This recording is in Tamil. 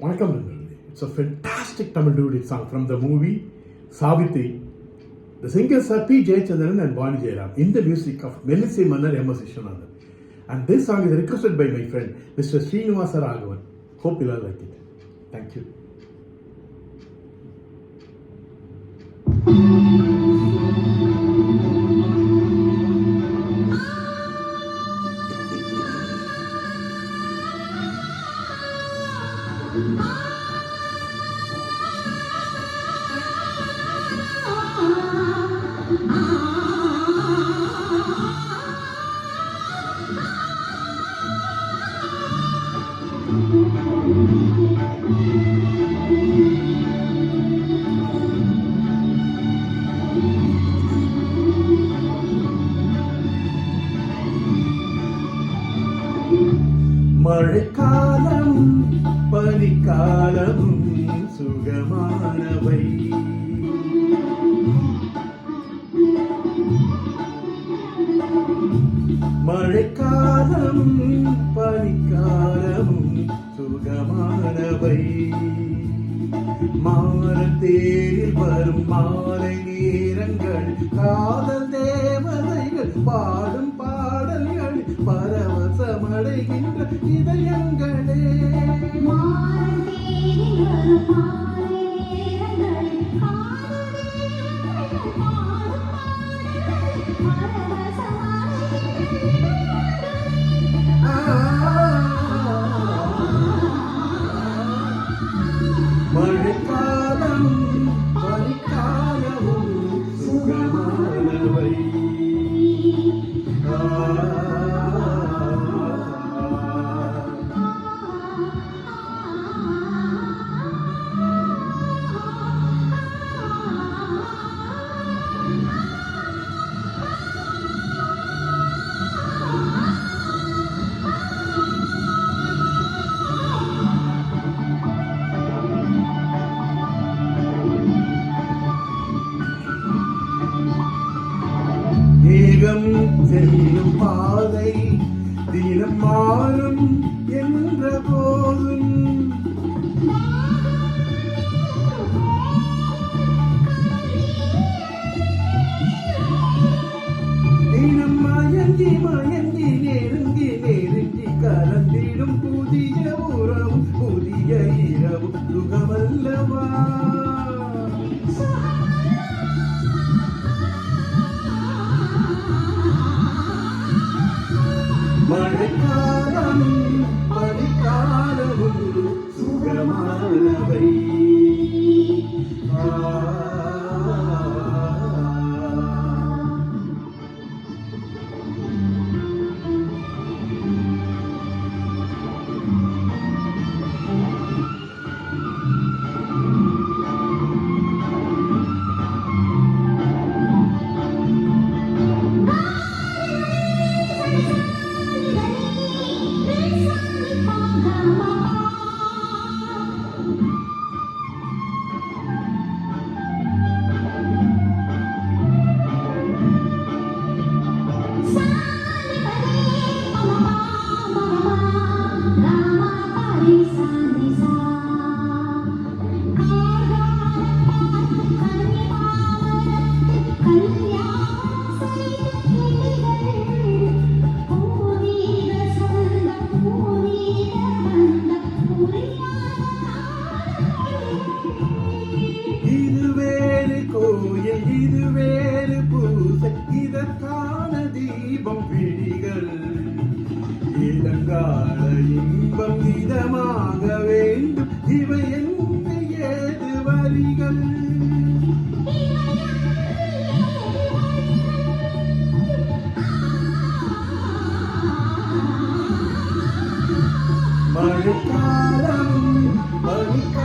வணக்கம் நண்பர்களே. It's a fantastic Tamil duet song from the movie Savitri. The singers are P. Jayachandran and Bani Jairam in the music of Melissy Mannar M.S. Vishwanathan. And this song is requested by my friend Mr. Srinivasa Raghavan. Hope you all like it. Thank you. மழைக்காலம் பனிக்காலம் சுகமானவை, மழைக்காலம் பனிக்காலம் சுகமானவை, மாறத்தேரில் வரும் மாலை நேரங்கள் காதல் தேவதைகள் பாடும் பாடல்கள் பரவசமடைகின்ற இதயங்களே. மழைக்காலம் பனிக்காலமும் சுகமானவை. மேகம் செல்லும் பாதை தினம் மாறும் என்ற போதும், தினம் மயங்கி மயங்கி நெருங்கி நெருங்கி கலந்திடும் புதிய உறவு புதிய இரவு சுகமல்லவா. மழைக்காலம் பனிக்காலமும் சுகமானவை. இது வேறு பூசை இதற்கான தீபம் விழிகள், இளங்கால இன்பம் இதமாக வேண்டும் இவை என்ன ஏது வரிகள். மழைக்காலம் பனிக்காலம்